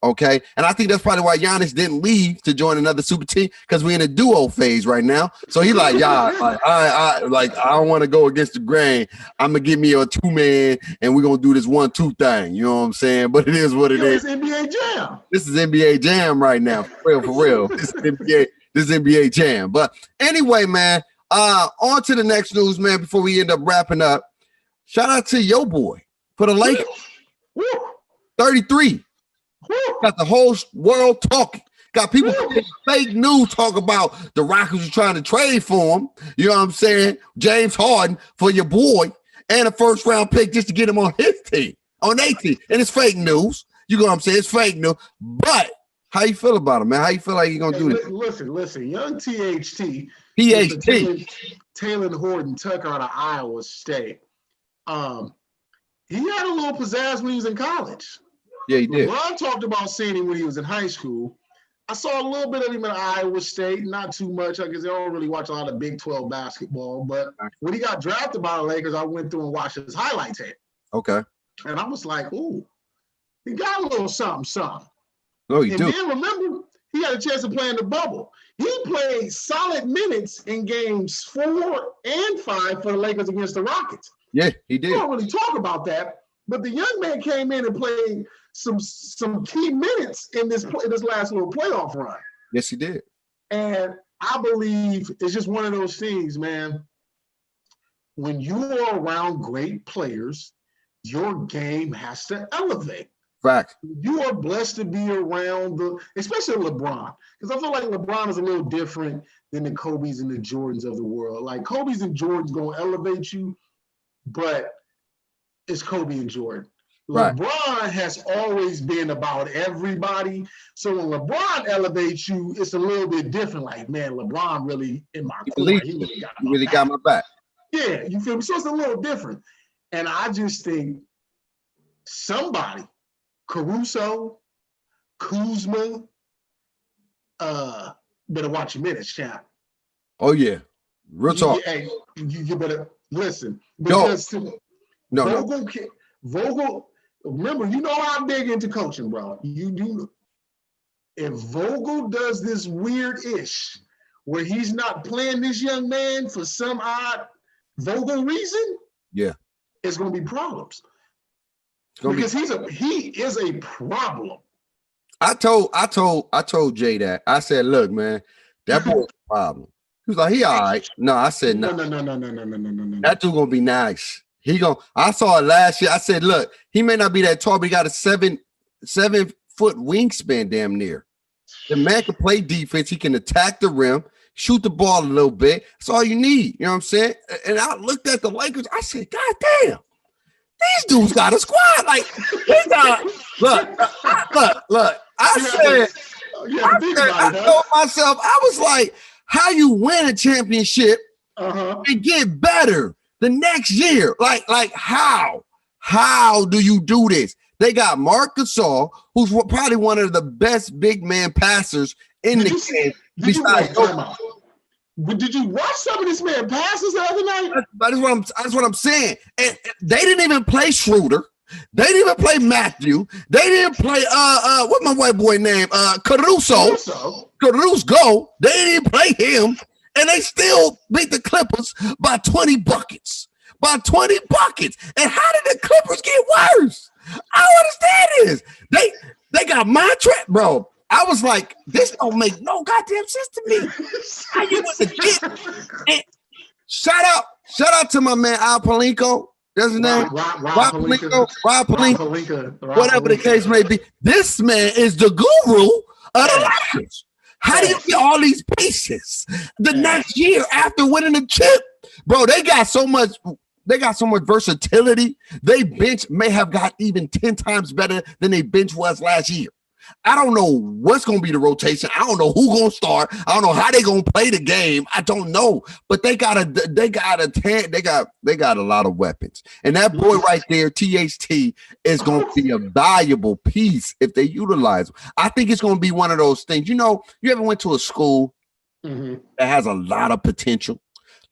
[SPEAKER 1] Okay, and I think that's probably why Giannis didn't leave to join another super team, because we're in a duo phase right now. So he's like, I don't want to go against the grain. I'm gonna give me a 2-man, and we're gonna do this 1-2 thing. You know what I'm saying? But it is what it is.
[SPEAKER 2] NBA Jam.
[SPEAKER 1] This is NBA Jam right now, for real. This is NBA Jam. But anyway, man. On to the next news, man, before we end up wrapping up. Shout out to your boy for the Lakers. 33. Got the whole world talking. Got people fake news talk about the Rockets are trying to trade for him. You know what I'm saying? James Harden for your boy and a first round pick just to get him on his team, on their team. And it's fake news. You know what I'm saying? It's fake news. But how you feel about him, man? How you feel like you're going to do this?
[SPEAKER 2] Listen. Young THT. Taylor Horton Tucker out of Iowa State. He had a little pizzazz when he was in college.
[SPEAKER 1] Yeah, he did.
[SPEAKER 2] LeBron talked about seeing him when he was in high school. I saw a little bit of him at Iowa State, not too much, because I don't really watch a lot of Big 12 basketball. But when he got drafted by the Lakers, I went through and watched his highlight tape.
[SPEAKER 1] Okay.
[SPEAKER 2] And I was like, ooh, he got a little something.
[SPEAKER 1] Oh, you do.
[SPEAKER 2] And then remember, he had a chance to play in the bubble. He played solid minutes in games 4 and 5 for the Lakers against the Rockets.
[SPEAKER 1] Yeah, he did.
[SPEAKER 2] We don't really talk about that, but the young man came in and played some key minutes in this last little playoff run.
[SPEAKER 1] Yes, he did.
[SPEAKER 2] And I believe it's just one of those things, man. When you are around great players, your game has to elevate.
[SPEAKER 1] Fact.
[SPEAKER 2] You are blessed to be around especially LeBron, because I feel like LeBron is a little different than the Kobe's and the Jordans of the world. Like Kobe's and Jordan's gonna elevate you, but it's Kobe and Jordan. Right. LeBron has always been about everybody. So when LeBron elevates you, it's a little bit different. Like, man, LeBron really in my corner. He really got my back. Yeah, you feel me? So it's a little different. And I just think somebody, Caruso, Kuzma, better watch your minutes, champ.
[SPEAKER 1] Oh, yeah. Real talk.
[SPEAKER 2] You better listen. Because Vogel, remember, you know I'm big into coaching, bro. You do. If Vogel does this weird-ish where he's not playing this young man for some odd Vogel reason,
[SPEAKER 1] yeah,
[SPEAKER 2] it's going to be problems. Because he is a problem.
[SPEAKER 1] I told Jay that. I said, look, man, that boy's a problem. He was like, he all right. No, I said no. No. That dude gonna be nice. I saw it last year. I said, look, he may not be that tall, but he got a 7-foot wingspan damn near. The man can play defense. He can attack the rim, shoot the ball a little bit. That's all you need. You know what I'm saying? And I looked at the Lakers. I said, God damn. these dudes got a squad. Like, look. I told myself, I was like, how you win a championship and get better the next year? Like how? How do you do this? They got Marc Gasol, who's probably one of the best big man passers in the game.
[SPEAKER 2] Did you watch some of this man passes the other night?
[SPEAKER 1] That's what I'm saying. And they didn't even play Schroeder. They didn't even play Matthew. They didn't play what's my white boy name? Caruso. They didn't even play him, and they still beat the Clippers by 20 buckets. And how did the Clippers get worse? I don't understand this. They got my trap, bro. I was like, this don't make no goddamn sense to me. How you want to get? Shout out to my man Al Palinko. That's his name. Rob Palinka. Whatever the case may be. This man is the guru of the Lakers. How do you get all these pieces the next year after winning the chip? Bro, they got so much versatility. They bench may have got even 10 times better than they bench was last year. I don't know what's going to be the rotation. I don't know who's going to start. I don't know how they're going to play the game. I don't know, but they got a lot of weapons. And that boy right there, THT, is going to be a valuable piece if they utilize him. I think it's going to be one of those things. You know, you ever went to a school that has a lot of potential,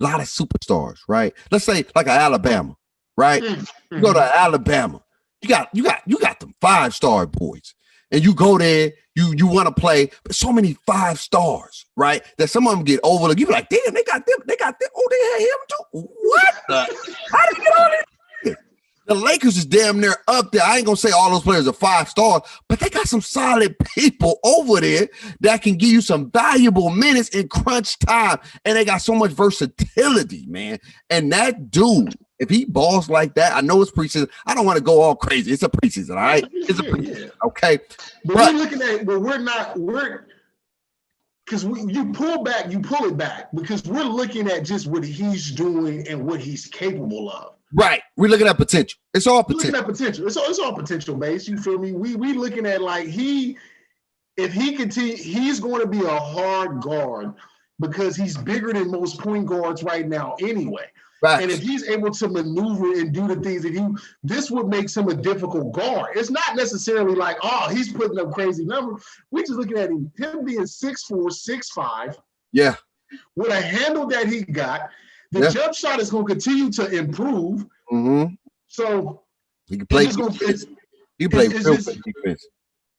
[SPEAKER 1] a lot of superstars, right? Let's say like Alabama, right? You go to Alabama, you got them 5-star boys. And you go there, you want to play, but so many 5 stars, right? That some of them get overlooked. You be like, damn, they got them. Oh, they had him too. What? How did they get all this? The Lakers is damn near up there. I ain't gonna say all those players are 5 stars, but they got some solid people over there that can give you some valuable minutes in crunch time. And they got so much versatility, man. And that dude, if he balls like that, I know it's preseason. I don't want to go all crazy. It's a preseason, all right? It's a preseason, okay?
[SPEAKER 2] But we're looking at, because you pull it back because we're looking at just what he's doing and what he's capable of.
[SPEAKER 1] Right. We're looking at potential. It's all potential.
[SPEAKER 2] Looking at potential. It's all potential based. You feel me? We looking at like if he continue, he's going to be a hard guard because he's bigger than most point guards right now anyway. Right. And if he's able to maneuver and do the things that this would make him a difficult guard. It's not necessarily like, oh, he's putting up crazy numbers. We're just looking at him being 6'4", 6'5".
[SPEAKER 1] Yeah.
[SPEAKER 2] With a handle that he got, the jump shot is going to continue to improve.
[SPEAKER 1] Mm-hmm.
[SPEAKER 2] So
[SPEAKER 1] he can play. He play real good defense.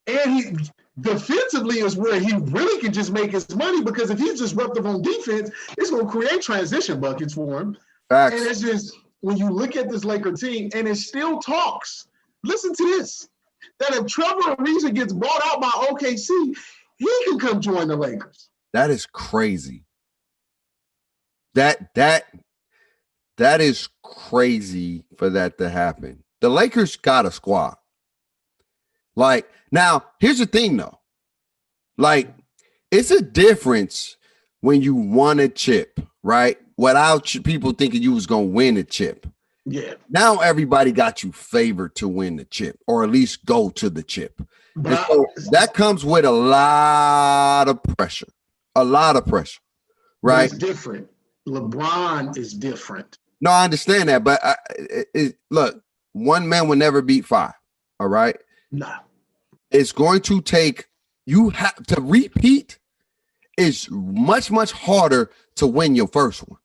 [SPEAKER 2] And he defensively is where he really can just make his money because if he's disruptive on defense, it's going to create transition buckets for him. Facts. And it's just, when you look at this Laker team, and it still talks, listen to this, that if Trevor Ariza gets bought out by OKC, he can come join the Lakers.
[SPEAKER 1] That is crazy. That is crazy for that to happen. The Lakers got a squad. Like, now, here's the thing, though. Like, it's a difference when you won a chip, right? Without people thinking you was going to win the chip.
[SPEAKER 2] Yeah.
[SPEAKER 1] Now everybody got you favored to win the chip or at least go to the chip. So that comes with a lot of pressure. Right?
[SPEAKER 2] It's different. LeBron is different.
[SPEAKER 1] No, I understand that. But look, one man will never beat 5. All right?
[SPEAKER 2] Nah.
[SPEAKER 1] It's going to take, you have to repeat. It's much, much harder to win your first one.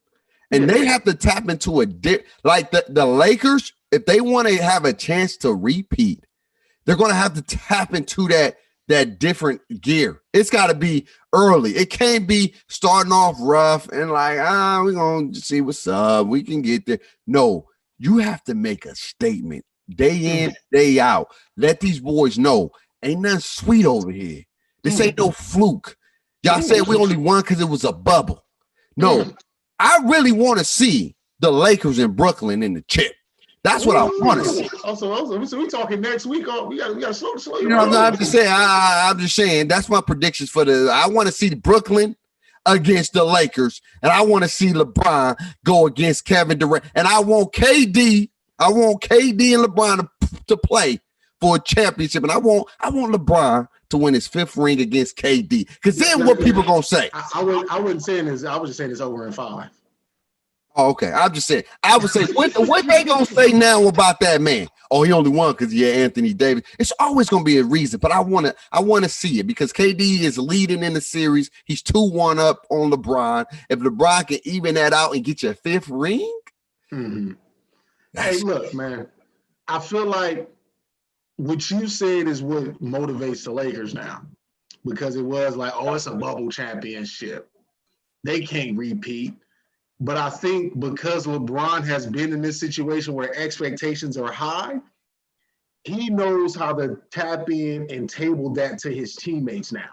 [SPEAKER 1] And they have to tap into like the Lakers, if they want to have a chance to repeat, they're going to have to tap into that different gear. It's got to be early. It can't be starting off rough and like, we're going to see what's up. We can get there. No, you have to make a statement day in, day out. Let these boys know ain't nothing sweet over here. This ain't no fluke. Y'all said we only won because it was a bubble. No, I really want to see the Lakers in Brooklyn in the chip. That's what I want to see.
[SPEAKER 2] So we talking next week. We got slow.
[SPEAKER 1] You know, I'm just saying. I'm just saying. That's my predictions for I want to see Brooklyn against the Lakers, and I want to see LeBron go against Kevin Durant, and I want KD. I want KD and LeBron to play for a championship, and I want LeBron to win his 5th ring against KD. Because then what people gonna say?
[SPEAKER 2] I wasn't saying this. I was just saying it's over in 5.
[SPEAKER 1] Oh, okay. I'm just saying. I would say what they gonna say now about that man? Oh, he only won because he had Anthony Davis. It's always gonna be a reason, but I wanna see it because KD is leading in the series. He's 2-1 up on LeBron. If LeBron can even that out and get your 5th ring,
[SPEAKER 2] hey, look, man. I feel like what you said is what motivates the Lakers now, because it was like, oh, it's a bubble championship. They can't repeat. But I think because LeBron has been in this situation where expectations are high, he knows how to tap in and table that to his teammates now.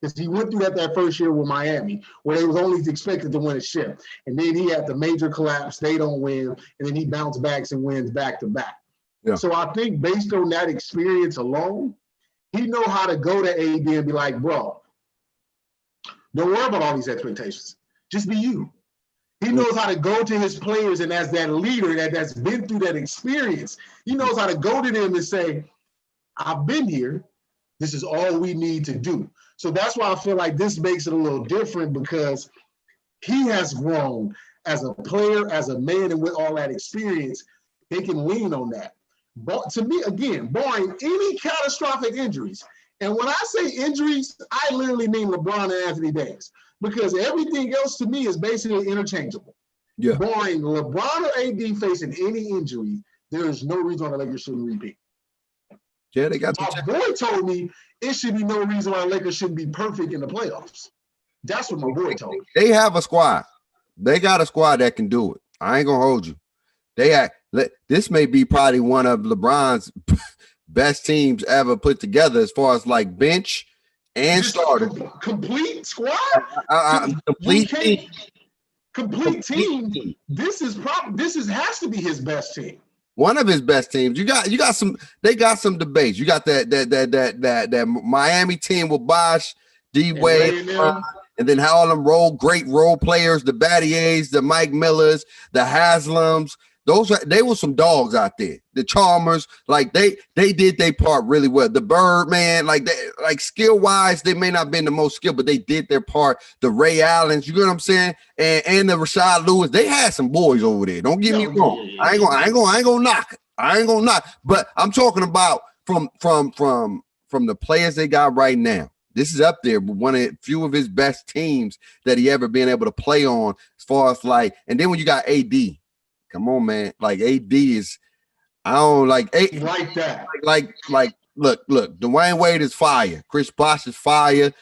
[SPEAKER 2] Because he went through that first year with Miami, where they was only expected to win a ship. And then he had the major collapse, they don't win, and then he bounced back and wins back-to-back. Yeah. So I think based on that experience alone, he know how to go to AD and be like, bro, don't worry about all these expectations. Just be you. He knows how to go to his players, and as that leader that's been through that experience, he knows how to go to them and say, I've been here. This is all we need to do. So that's why I feel like this makes it a little different, because he has grown as a player, as a man, and with all that experience, they can lean on that. But to me, again, barring any catastrophic injuries, and when I say injuries, I literally mean LeBron and Anthony Davis, because everything else to me is basically interchangeable. Yeah. Barring LeBron or AD facing any injury, there is no reason why the Lakers shouldn't repeat.
[SPEAKER 1] Yeah, they got
[SPEAKER 2] my boy told me it should be no reason why the Lakers shouldn't be perfect in the playoffs. That's what my boy told me.
[SPEAKER 1] They have a squad. They got a squad that can do it. I ain't gonna hold you. This may be probably one of LeBron's best teams ever put together as far as like bench and starter.
[SPEAKER 2] Complete squad?
[SPEAKER 1] Complete team.
[SPEAKER 2] Complete team. This has to be his best team.
[SPEAKER 1] One of his best teams. You got some. They got some debates. You got that Miami team with Bosh, D Wade, and then all them great role players, the Battiers, the Mike Millers, the Haslams. They were some dogs out there. The Chalmers, like they did their part really well. The Birdman, like skill wise, they may not have been the most skilled, but they did their part. The Ray Allens, you get what I'm saying, and the Rashad Lewis, they had some boys over there. Don't get me wrong. I ain't gonna knock it. I ain't gonna knock. But I'm talking about from the players they got right now. This is up there with one of few of his best teams that he ever been able to play on. As far as like, and then when you got AD. Come on, man. Like AD is, I don't like
[SPEAKER 2] like that.
[SPEAKER 1] Like, look, Dwayne Wade is fire. Chris Bosh is fire.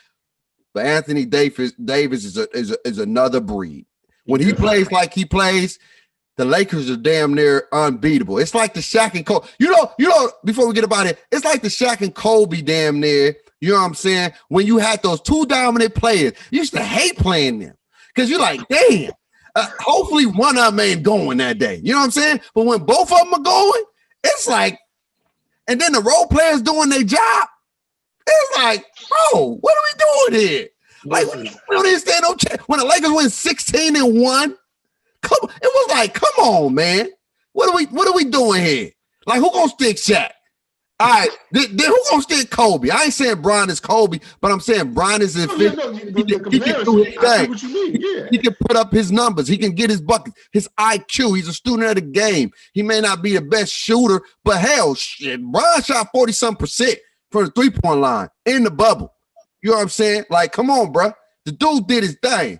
[SPEAKER 1] But Anthony Davis is another breed. When he plays like he plays, the Lakers are damn near unbeatable. It's like the Shaq and Kobe. You know, before we get about it, it's like the Shaq and Kobe damn near. You know what I'm saying? When you had those two dominant players, you used to hate playing them because you're like, damn. Hopefully one of them ain't going that day. You know what I'm saying? But when both of them are going, it's like, and then the role players doing their job, it's like, oh, what are we doing here? Like, we don't even stand no chance. When the Lakers win 16-1, it was like, come on, man. What are we doing here? Like, who gonna stick Shaq? All right, then who gonna stick Kobe? I ain't saying Bron is Kobe, but I'm saying Bron is he can do his thing. He can put up his numbers. He can get his buckets. His IQ. He's a student of the game. He may not be the best shooter, but hell, shit, Bron shot 40-some% from the 3-point line in the bubble. You know what I'm saying? Like, come on, bro. The dude did his thing.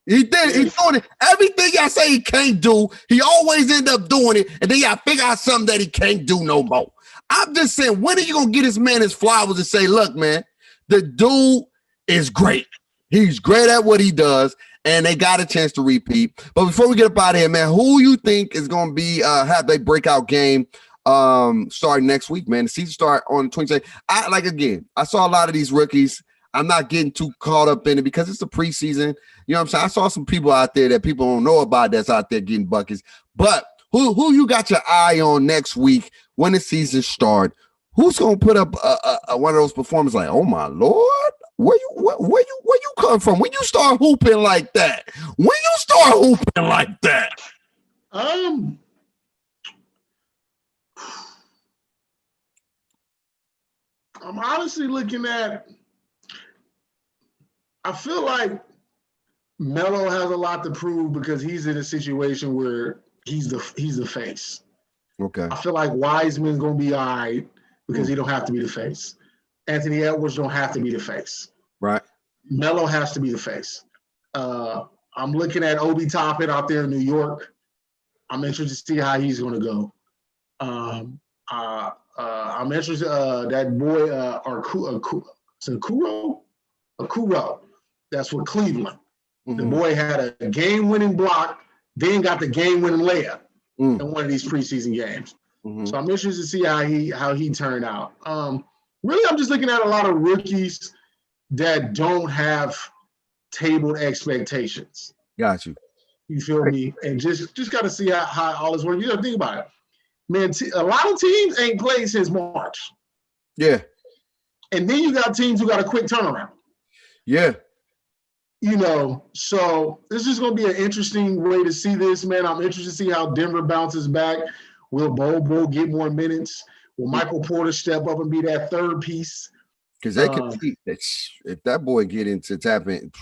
[SPEAKER 1] He's doing it. Everything y'all say he can't do, he always end up doing it, and then y'all figure out something that he can't do no more. I'm just saying, when are you going to get this man his flowers and say, look, man, the dude is great. He's great at what he does, and they got a chance to repeat. But before we get up out of here, man, who you think is going to be have their breakout game starting next week, man? The season start on the 22nd. I saw a lot of these rookies. I'm not getting too caught up in it because it's the preseason. You know what I'm saying? I saw some people out there that people don't know about that's out there getting buckets. But who you got your eye on next week when the season start? Who's gonna put up one of those performances like, oh my Lord, where you come from? When you start hooping like that?
[SPEAKER 2] I'm honestly looking at. I feel like Melo has a lot to prove because he's in a situation where he's the face.
[SPEAKER 1] Okay.
[SPEAKER 2] I feel like Wiseman's gonna be all right because he don't have to be the face. Anthony Edwards don't have to be the face.
[SPEAKER 1] Right.
[SPEAKER 2] Melo has to be the face. I'm looking at Obi Toppin out there in New York. I'm interested to see how he's gonna go. I'm interested. That boy Akuro. That's with Cleveland. Mm-hmm. The boy had a game-winning block, then got the game-winning layup in one of these preseason games. Mm-hmm. So I'm interested to see how he turned out. Really, I'm just looking at a lot of rookies that don't have tabled expectations.
[SPEAKER 1] Got you.
[SPEAKER 2] You feel me? And just got to see how all this works. You got to think about it. Man, a lot of teams ain't played since March.
[SPEAKER 1] Yeah.
[SPEAKER 2] And then you got teams who got a quick turnaround.
[SPEAKER 1] Yeah.
[SPEAKER 2] You know, so this is going to be an interesting way to see this, man. I'm interested to see how Denver bounces back. Will Bobo get more minutes? Will Michael Porter step up and be that third piece?
[SPEAKER 1] Because they can see that if that boy get into tapping.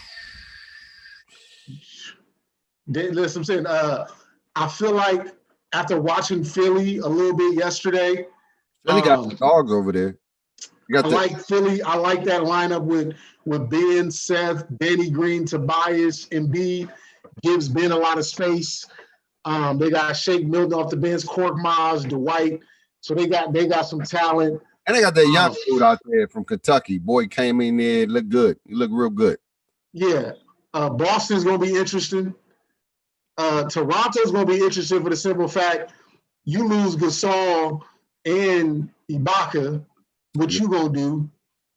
[SPEAKER 2] Listen, I'm saying, I feel like after watching Philly a little bit yesterday.
[SPEAKER 1] Philly got the dogs over there.
[SPEAKER 2] Like Philly. I like that lineup with Ben, Seth, Danny Green, Tobias, Embiid. Gives Ben a lot of space. They got Shake Milton off the bench, Korkmaz, Dwight. So they got some talent.
[SPEAKER 1] And they got that young dude out there from Kentucky. Boy came in there, looked good. He looked real good.
[SPEAKER 2] Yeah. Boston's going to be interesting. Toronto's going to be interesting for the simple fact you lose Gasol and Ibaka. What you gonna do?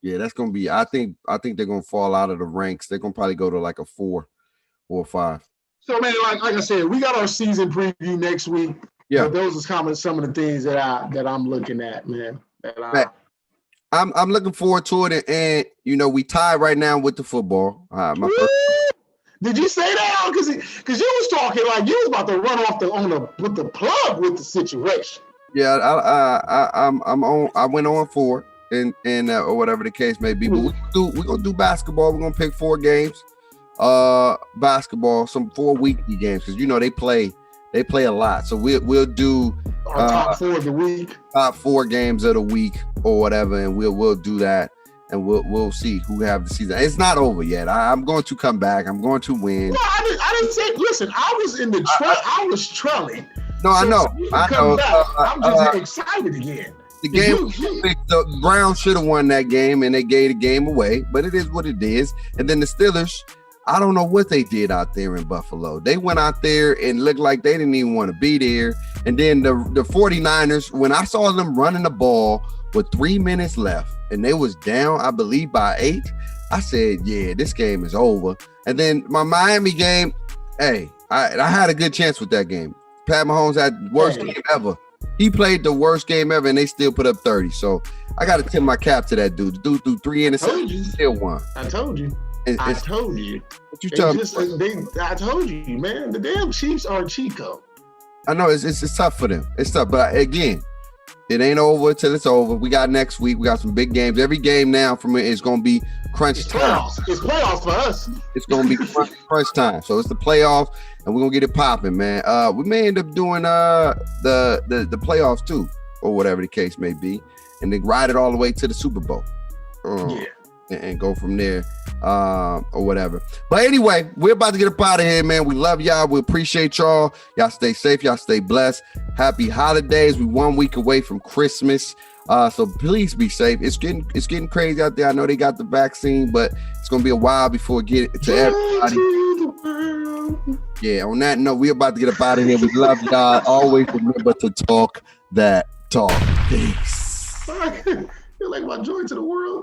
[SPEAKER 1] Yeah, that's gonna be. I think they're gonna fall out of the ranks. They're gonna probably go to like a 4 or 5.
[SPEAKER 2] So man, like I said, we got our season preview next week. Yeah, but those are some of the things that I'm looking at, man.
[SPEAKER 1] I'm looking forward to it, and you know we tied right now with the football.
[SPEAKER 2] Did you say that? Because you was talking like you was about to run off with the plug with the situation.
[SPEAKER 1] Yeah, I'm on. I went on 4. And or whatever the case may be, but we're gonna do basketball. We're gonna pick 4 games, basketball, some 4 weekly games because you know they play a lot. So we'll do
[SPEAKER 2] our top 4 of the week,
[SPEAKER 1] top 4 games of the week or whatever, and we'll do that, and we'll see who have the season. It's not over yet. I'm going to come back. I'm going to win.
[SPEAKER 2] No, I didn't say. Listen, I was in the I was trailing.
[SPEAKER 1] No, I know.
[SPEAKER 2] I'm just excited again.
[SPEAKER 1] The game, the Browns should have won that game, and they gave the game away. But it is what it is. And then the Steelers, I don't know what they did out there in Buffalo. They went out there and looked like they didn't even want to be there. And then the 49ers, when I saw them running the ball with 3 minutes left, and they was down, I believe, by 8, I said, yeah, this game is over. And then my Miami game, hey, I had a good chance with that game. Pat Mahomes had the worst game ever. He played the worst game ever, and they still put up 30. So I got to tip my cap to that dude. The dude threw 3 interceptions, still won.
[SPEAKER 2] I told you. I told you.
[SPEAKER 1] What you tell me?
[SPEAKER 2] I told you, man. The damn Chiefs are Chico.
[SPEAKER 1] I know it's tough for them. It's tough, but again, it ain't over till it's over. We got next week. We got some big games. Every game now from it is going to be crunch time.
[SPEAKER 2] It's playoffs for us.
[SPEAKER 1] It's going to be crunch time. So it's the playoffs, and we're going to get it popping, man. We may end up doing the playoffs too, or whatever the case may be, and then ride it all the way to the Super Bowl. And go from there, or whatever. But anyway, we're about to get up out of here, man. We love y'all. We appreciate y'all. Y'all stay safe. Y'all stay blessed. Happy holidays. We 1 week away from Christmas. So please be safe. It's getting crazy out there. I know they got the vaccine, but it's gonna be a while before it get to everybody. Yeah, on that note, we're about to get up out of here. We love y'all. Always remember to talk that talk. Peace.
[SPEAKER 2] You're like my joy to the world.